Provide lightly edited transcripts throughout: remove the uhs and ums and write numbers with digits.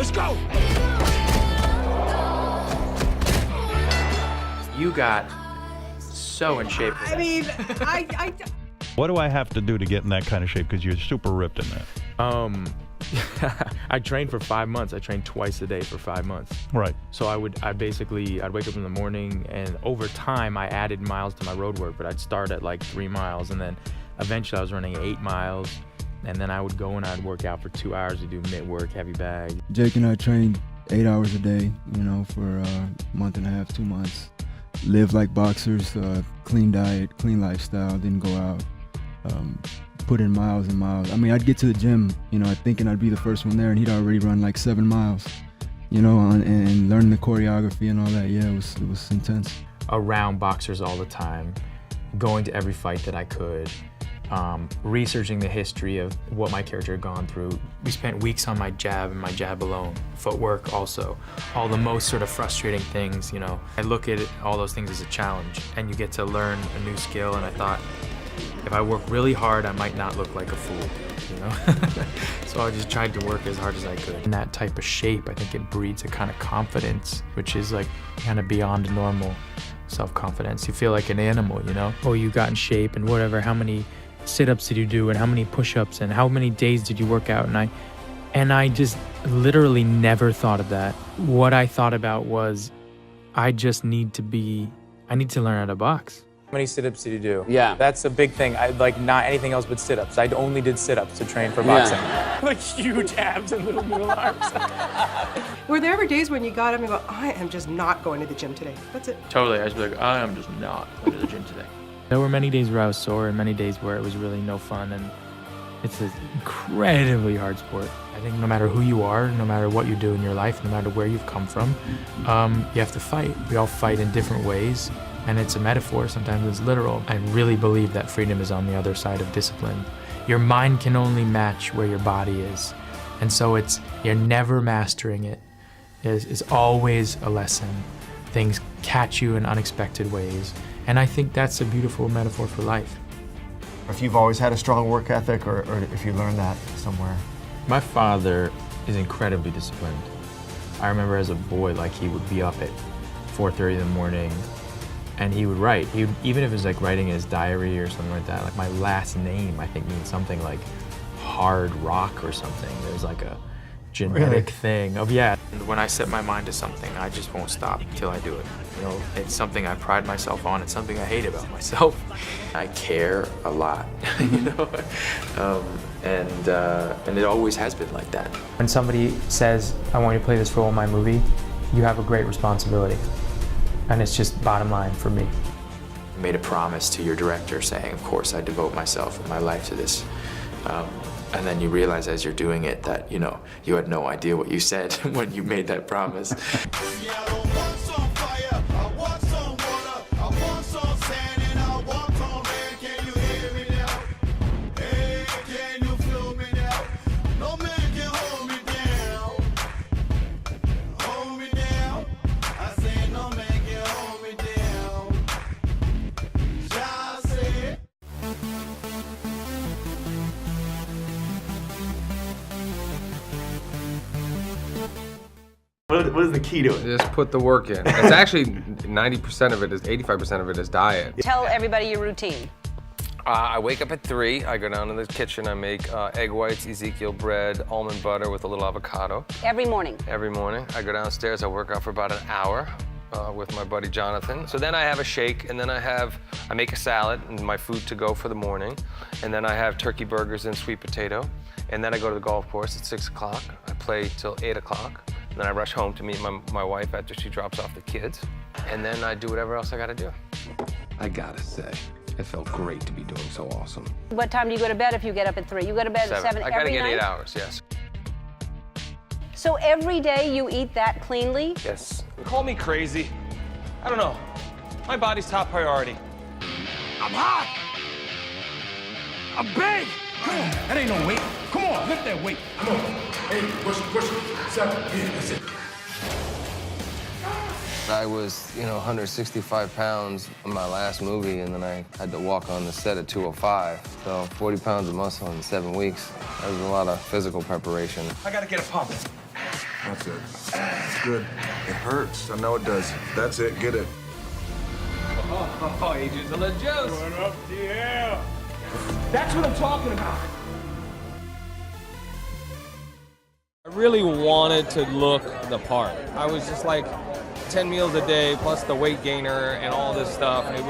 Let's go! You got so in shape. I mean, I What do I have to do to get in that kind of shape? Because you're super ripped in that. I trained for 5 months. I trained twice a day for 5 months. Right. So I'd wake up in the morning, and over time I added miles to my road work, but I'd start at like 3 miles, and then eventually I was running 8 miles, and then I would go and I'd work out for 2 hours to do mitt work, heavy bag. Jake and I trained 8 hours a day, you know, for a month and a half, 2 months. Lived like boxers, clean diet, clean lifestyle, didn't go out. Put in miles and miles. I mean, I'd get to the gym, you know, thinking I'd be the first one there, and he'd already run like 7 miles, you know, and learning the choreography and all that. Yeah, it was intense. Around boxers all the time, going to every fight that I could, researching the history of what my character had gone through. We spent weeks on my jab and my jab alone. Footwork also. All the most sort of frustrating things, you know. I look at all those things as a challenge, and you get to learn a new skill, and I thought, if I work really hard, I might not look like a fool, you know? So I just tried to work as hard as I could. In that type of shape, I think it breeds a kind of confidence, which is like kind of beyond normal self-confidence. You feel like an animal, you know? Oh, you got in shape and whatever, how many sit-ups did you do and how many push-ups and how many days did you work out? And I just literally never thought of that. What I thought about was, I need to learn how to box. How many sit-ups did you do? Yeah. That's a big thing. I like not anything else but sit-ups. I only did sit-ups to train for boxing. Like huge abs and little noodle arms. were there ever days when you got up and go, I am just not going to the gym today. That's it. Totally. I was like, I am just not going to the gym today. There were many days where I was sore and many days where it was really no fun, and it's an incredibly hard sport. I think no matter who you are, no matter what you do in your life, no matter where you've come from, you have to fight. We all fight in different ways. And it's a metaphor, sometimes it's literal. I really believe that freedom is on the other side of discipline. Your mind can only match where your body is. And so you're never mastering it. It's always a lesson. Things catch you in unexpected ways. And I think that's a beautiful metaphor for life. If you've always had a strong work ethic, or if you learned that somewhere. My father is incredibly disciplined. I remember as a boy, like he would be up at 4:30 in the morning, and he would write. Even if it was like writing in his diary or something like that, like my last name, I think, means something like hard rock or something. There's like a genetic thing of, yeah. And when I set my mind to something, I just won't stop until I do it. You know, it's something I pride myself on. It's something I hate about myself. I care a lot, you know? And it always has been like that. When somebody says, I want you to play this role in my movie, you have a great responsibility. And it's just bottom line for me. You made a promise to your director saying, of course, I devote myself and my life to this. And then you realize as you're doing it that, you know, you had no idea what you said when you made that promise. What is the key to it? Just put the work in. It's actually 90% of it is, 85% of it is diet. Tell everybody your routine. I wake up at 3, I go down to the kitchen, I make egg whites, Ezekiel bread, almond butter with a little avocado. Every morning. Every morning. I go downstairs, I work out for about an hour with my buddy Jonathan. So then I have a shake, and then I make a salad and my food to go for the morning. And then I have turkey burgers and sweet potato. And then I go to the golf course at 6 o'clock. I play till 8 o'clock. Then I rush home to meet my wife after she drops off the kids. And then I do whatever else I gotta do. I gotta say, it felt great to be doing so awesome. What time do you go to bed if you get up at 3? You go to bed at 7 I gotta every get night? 8 hours, yes. So every day you eat that cleanly? Yes. Call me crazy. I don't know. My body's top priority. I'm hot! I'm big! Come on, that ain't no weight. Come on, lift that weight. Come on. 8, push it, 7, yeah, that's it. I was, 165 pounds in my last movie, and then I had to walk on the set at 205. So 40 pounds of muscle in 7 weeks. That was a lot of physical preparation. I gotta get a pump. That's it. It's good. It hurts. I know it does. That's it. Get it. Oh, Agents of the Juice. What up, DL? That's what I'm talking about. I really wanted to look the part. I was just like 10 meals a day plus the weight gainer and all this stuff. It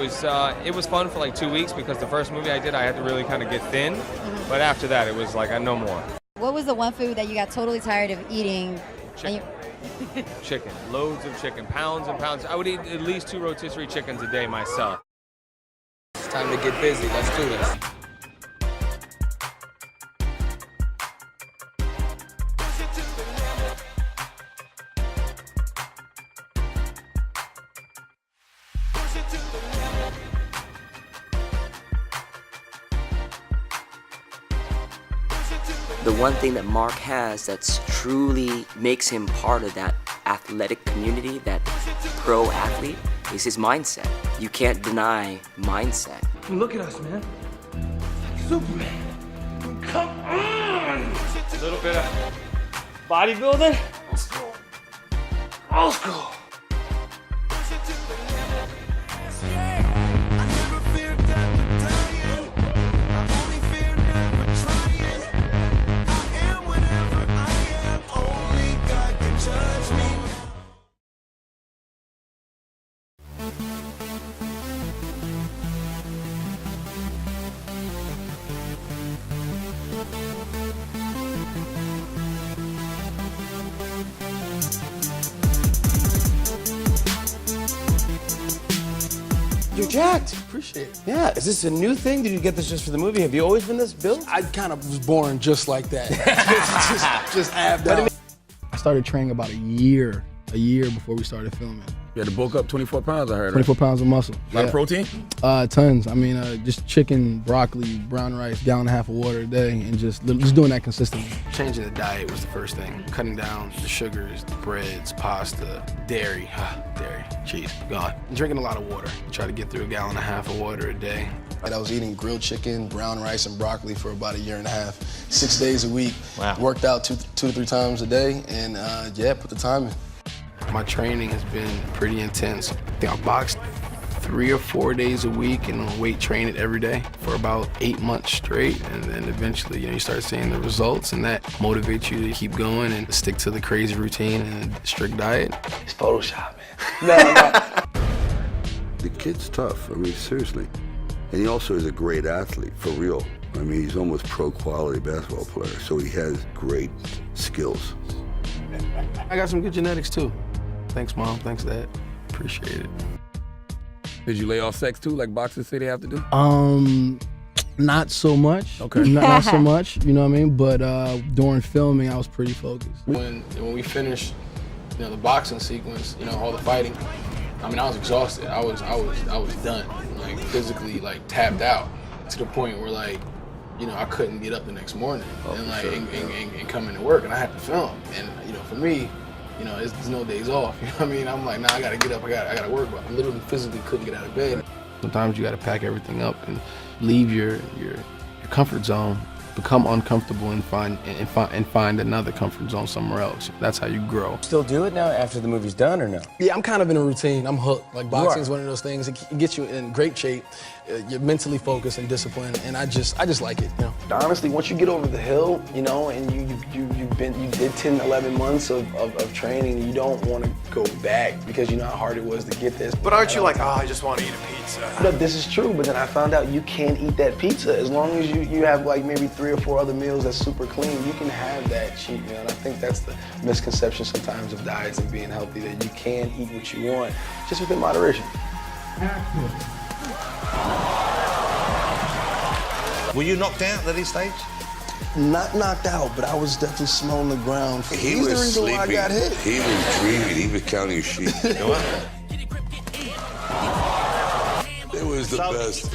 was fun for like 2 weeks because the first movie I did, I had to really kind of get thin. But after that, it was like, I no more. What was the one food that you got totally tired of eating? Chicken. Chicken. Loads of chicken. Pounds and pounds. I would eat at least 2 rotisserie chickens a day myself. It's time to get busy. Let's do this. The one thing that Mark has that's truly makes him part of that athletic community, that pro athlete, is his mindset. You can't deny mindset. Look at us, man. Superman. Come on. A little bit of bodybuilding. Old school. Old school. You're jacked. Appreciate it. Yeah. Is this a new thing? Did you get this just for the movie? Have you always been this built? I kind of was born just like that. just abbed out. I started training about a year before we started filming. You had to bulk up 24 pounds, I heard. 24 pounds of muscle. A lot of protein? Tons. I mean, just chicken, broccoli, brown rice, gallon and a half of water a day, and just doing that consistently. Changing the diet was the first thing. Cutting down the sugars, the breads, pasta, dairy, cheese, gone. Drinking a lot of water. Try to get through a gallon and a half of water a day. I was eating grilled chicken, brown rice, and broccoli for about a year and a half, 6 days a week. Wow. Worked out two to three times a day, and put the time in. My training has been pretty intense. I think I boxed 3 or 4 days a week and weight trained every day for about 8 months straight. And then eventually, you start seeing the results, and that motivates you to keep going and stick to the crazy routine and strict diet. It's Photoshop, man. The kid's tough, I mean, seriously. And he also is a great athlete, for real. I mean, he's almost pro quality basketball player, so he has great skills. I got some good genetics too. Thanks, Mom. Thanks, Dad. Appreciate it. Did you lay off sex too, like boxers say they have to do? Not so much. Okay. Not so much, you know what I mean? But during filming, I was pretty focused. When we finished, the boxing sequence, all the fighting, I mean, I was exhausted. I was done, like physically, like tapped out to the point where I couldn't get up the next morning and come into work, and I had to film. And for me, there's no days off. You know what I mean? I'm like, nah, I gotta get up. I gotta work. But I literally physically couldn't get out of bed. Sometimes you gotta pack everything up and leave your comfort zone, become uncomfortable, and find another comfort zone somewhere else. That's how you grow. Still do it now after the movie's done or no? Yeah, I'm kind of in a routine. I'm hooked. Like boxing is one of those things. It gets you in great shape. You're mentally focused and disciplined, and I just like it. Honestly, once you get over the hill, and you did 10, 11 months of training, you don't want to go back because you know how hard it was to get this. But aren't you like, I just want to eat a pizza? No, this is true, but then I found out you can't eat that pizza. As long as you have like maybe 3 or 4 other meals that's super clean, you can have that cheat meal. And I think that's the misconception sometimes of diets and being healthy, that you can eat what you want, just within moderation. Were you knocked out at this stage? Not knocked out, but I was definitely smelling the ground. He He's the was reason why I sleeping. got hit. He was dreaming. He was counting sheep. It was the best.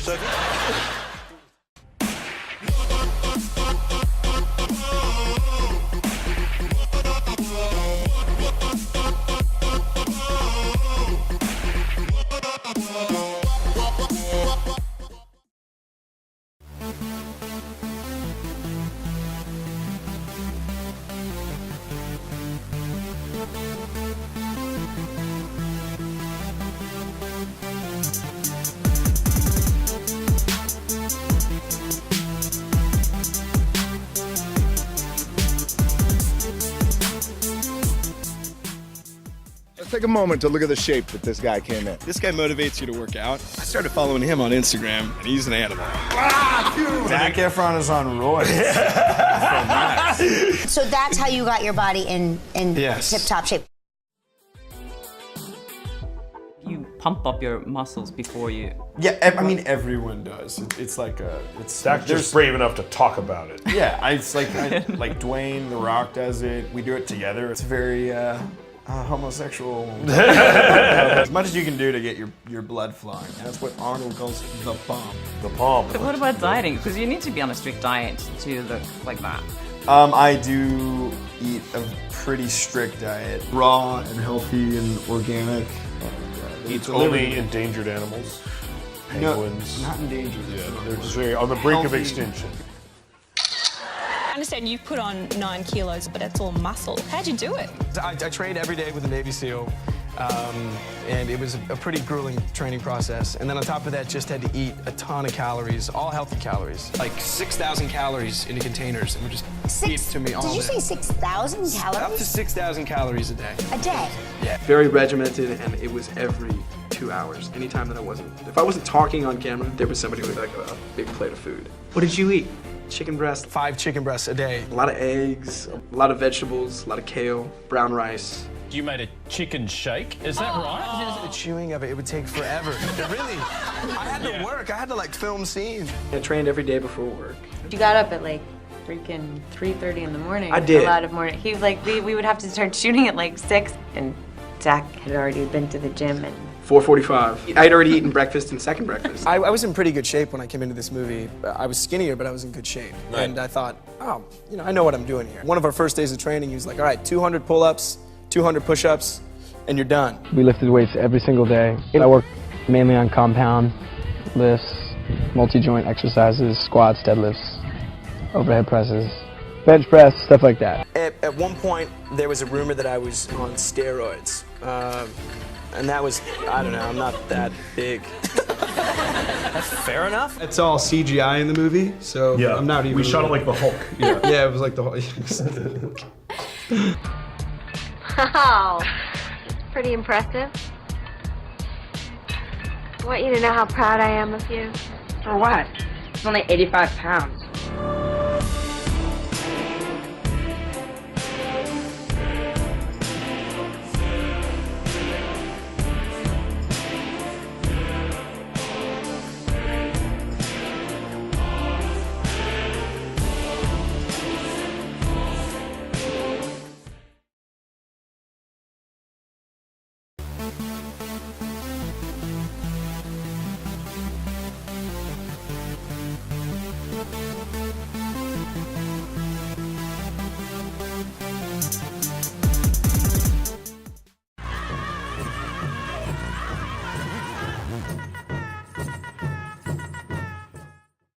take a moment to look at the shape that this guy came in. This guy motivates you to work out. I started following him on Instagram, and he's an animal. Zac Efron is on roids. So that's how you got your body in Yes. tip-top shape. You pump up your muscles before you. Yeah, I mean everyone does. It's like a. It's Zach's just brave enough to talk about it. Yeah, it's like like Dwayne The Rock does it. We do it together. It's very homosexual. As much as you can do to get your blood flowing. That's what Arnold calls the bomb. The palm. But what about dieting? Because you need to be on a strict diet to look like that. I do eat a pretty strict diet, raw and healthy and organic. Eats only endangered animals. Penguins. No, not endangered. Yeah, they're just very on the brink of extinction. I understand you put on 9 kilos, but it's all muscle. How'd you do it? I trained every day with a Navy SEAL, and it was a pretty grueling training process. And then on top of that, just had to eat a ton of calories, all healthy calories. Like 6,000 calories in the containers, and we just feed to me all day. Did you say 6,000 calories? Up to 6,000 calories a day. A day? Yeah. Very regimented, and it was every 2 hours. Anytime that if I wasn't talking on camera, there was somebody with like a big plate of food. What did you eat? Chicken breast, 5 chicken breasts a day. A lot of eggs, a lot of vegetables, a lot of kale, brown rice. You made a chicken shake, is that right? The chewing of it would take forever. Really, I had to work. I had to like film scenes. I trained every day before work. You got up at like freaking 3:30 in the morning. I did. A lot of morning. He was like, we would have to start shooting at like 6, and Zach had already been to the gym and. 4:45. I had already eaten breakfast and second breakfast. I was in pretty good shape when I came into this movie. I was skinnier, but I was in good shape. Right. And I thought, oh, I know what I'm doing here. One of our first days of training, he was like, all right, 200 pull-ups, 200 push-ups, and you're done. We lifted weights every single day. I worked mainly on compound lifts, multi-joint exercises, squats, deadlifts, overhead presses, bench press, stuff like that. At one point, there was a rumor that I was on steroids. And that was, I don't know, I'm not that big. That's fair enough. It's all CGI in the movie, so Yeah, I'm not even. we shot it like the Hulk. Yeah. Yeah, it was like the Hulk. Wow, pretty impressive. I want you to know how proud I am of you. For what? It's only 85 pounds.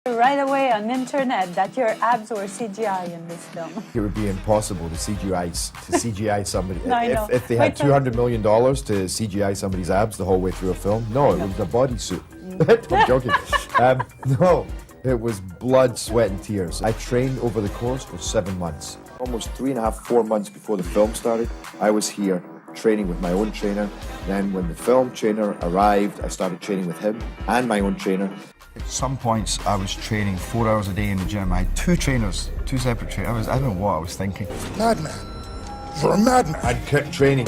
Right away on the internet that your abs were CGI in this film. It would be impossible to CGI somebody. No, I know. If they had $200 million to CGI somebody's abs the whole way through a film, no, it was a bodysuit. I'm joking. No, it was blood, sweat, and tears. I trained over the course for 7 months. Almost 3.5, 4 months before the film started, I was here training with my own trainer. Then when the film trainer arrived, I started training with him and my own trainer. At some points, I was training 4 hours a day in the gym. I had 2 trainers, 2 separate trainers. I don't know what I was thinking. Madman. You're a madman. I'd kept training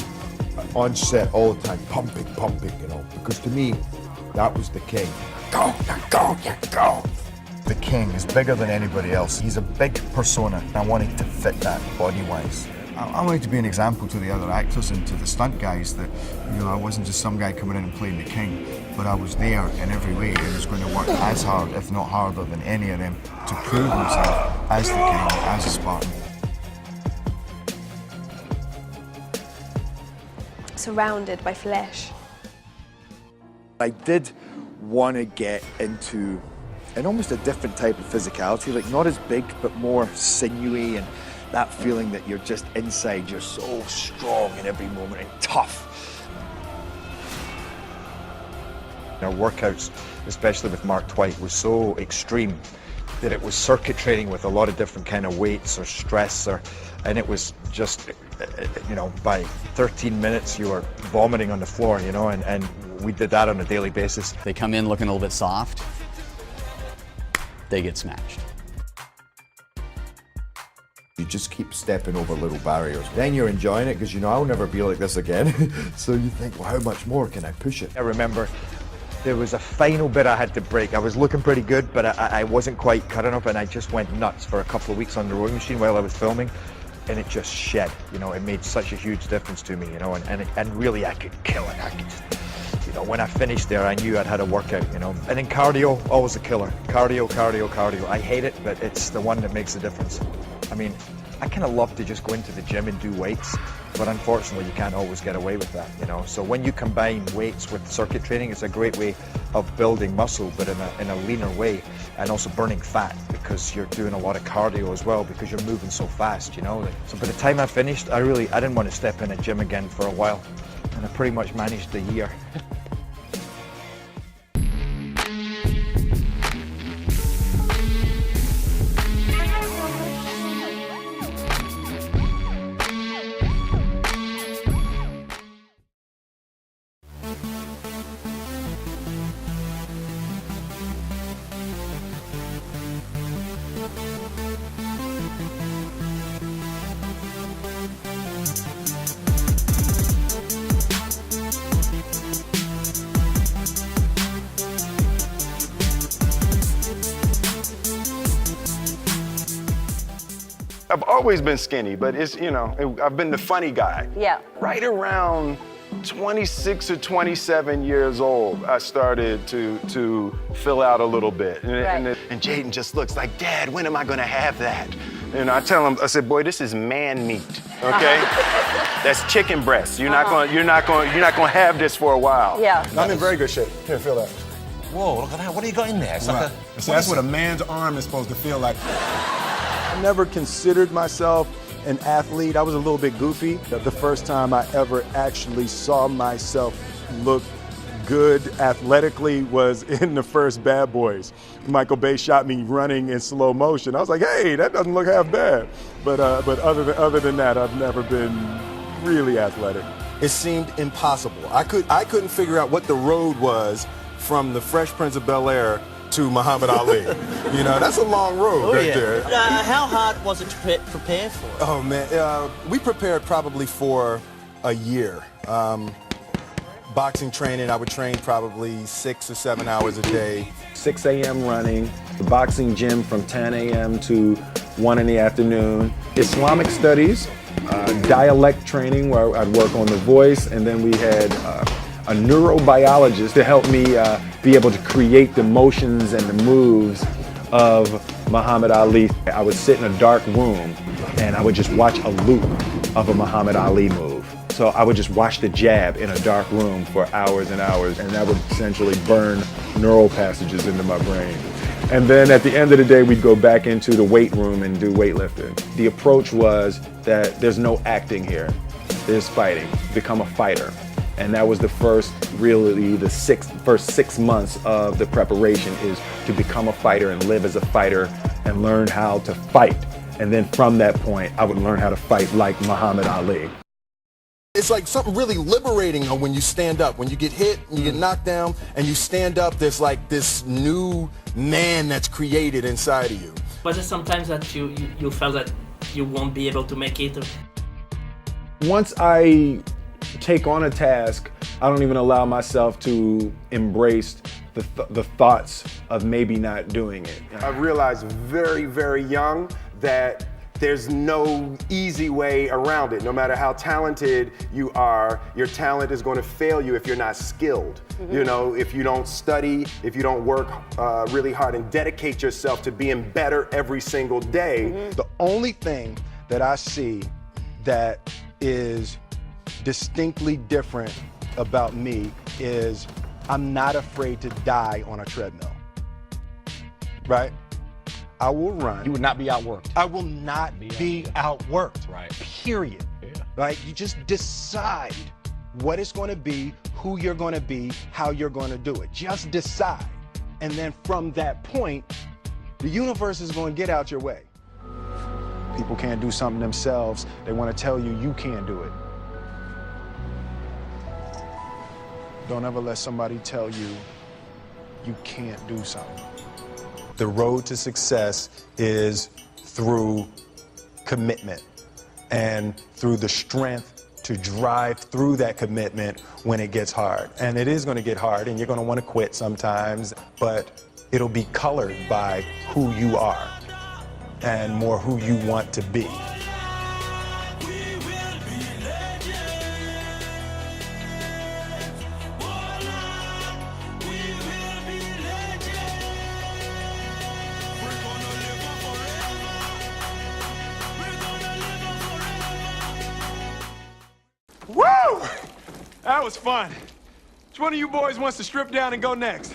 on set all the time, pumping, because to me, that was the king. Go. The king is bigger than anybody else. He's a big persona. I wanted to fit that body-wise. I wanted to be an example to the other actors and to the stunt guys that, I wasn't just some guy coming in and playing the king, but I was there in every way and was going to work as hard, if not harder than any of them, to prove himself as the king, as a Spartan. Surrounded by flesh. I did want to get into an almost a different type of physicality, like not as big, but more sinewy, and that feeling that you're just inside, you're so strong in every moment and tough. Our workouts, especially with Mark Twight, were so extreme that it was circuit training with a lot of different kind of weights or stress, and it was just, you know, by 13 minutes you were vomiting on the floor, you know, and we did that on a daily basis. They come in looking a little bit soft, they get smashed. You just keep stepping over little barriers. Then you're enjoying it because you know I'll never be like this again. So you think, well, how much more can I push it? I remember there was a final bit I had to break. I was looking pretty good, but I wasn't quite cut enough, and I just went nuts for a couple of weeks on the rowing machine while I was filming, and it just shed. You know, it made such a huge difference to me, you know, and really I could kill it. I could just, you know, when I finished there, I knew I'd had a workout, you know. And then cardio, always a killer. Cardio, cardio, cardio. I hate it, but it's the one that makes the difference. I mean, I kind of love to just go into the gym and do weights, but unfortunately you can't always get away with that, you know. So when you combine weights with circuit training, it's a great way of building muscle, but in a leaner way, and also burning fat, because you're doing a lot of cardio as well, because you're moving so fast, you know. So by the time I finished, I didn't want to step in a gym again for a while, and I pretty much managed the year. I've always been skinny, but it's, you know, I've been the funny guy. Yeah. Right around 26 or 27 years old, I started to fill out a little bit. And Jaden just looks like, Dad, when am I gonna have that? And I tell him, I said, boy, this is man meat, okay? That's chicken breast. You're not gonna have this for a while. Yeah. I'm in very good shape. Here, feel that. Whoa, look at that. What do you got in there? It's like a, so that's what a man's arm is supposed to feel like. I never considered myself an athlete. I was a little bit goofy. The first time I ever actually saw myself look good athletically was in the first Bad Boys. Michael Bay shot me running in slow motion. I was like, hey, that doesn't look half bad. But other than that, I've never been really athletic. It seemed impossible. I couldn't figure out what the road was from the Fresh Prince of Bel-Air to Muhammad Ali. You know, that's a long road there. How hard was it to prepare for? Oh man, we prepared probably for a year. Boxing training, I would train probably 6 or 7 hours a day. 6 a.m. running, the boxing gym from 10 a.m. to 1 in the afternoon. Islamic studies, dialect training where I'd work on the voice, and then we had a neurobiologist to help me be able to create the motions and the moves of Muhammad Ali. I would sit in a dark room and I would just watch a loop of a Muhammad Ali move. So I would just watch the jab in a dark room for hours and hours, and that would essentially burn neural passages into my brain. And then at the end of the day, we'd go back into the weight room and do weightlifting. The approach was that there's no acting here, there's fighting. Become a fighter. And that was the first 6 months of the preparation, is to become a fighter and live as a fighter and learn how to fight. And then from that point, I would learn how to fight like Muhammad Ali. It's like something really liberating when you stand up. When you get hit, and you get knocked down, and you stand up, there's like this new man that's created inside of you. Was it sometimes that you felt that you won't be able to make it? Once I take on a task, I don't even allow myself to embrace the thoughts of maybe not doing it. I realized very, very young that there's no easy way around it. No matter how talented you are, your talent is going to fail you if you're not skilled. Mm-hmm. You know, if you don't study, if you don't work really hard and dedicate yourself to being better every single day. Mm-hmm. The only thing that I see that is distinctly different about me is I'm not afraid to die on a treadmill, right? I will run. You would not be outworked. I will not be outworked, right? Period. Yeah. Right? You just decide what it's going to be, who you're going to be, how you're going to do it. Just decide. And then from that point, The universe is going to get out your way. People can't do something themselves. They want to tell you you can't do it. Don't ever let somebody tell you you can't do something. The road to success is through commitment and through the strength to drive through that commitment when it gets hard. And it is going to get hard, and you're going to want to quit sometimes, but it'll be colored by who you are and more who you want to be. Woo! That was fun. Which one of you boys wants to strip down and go next?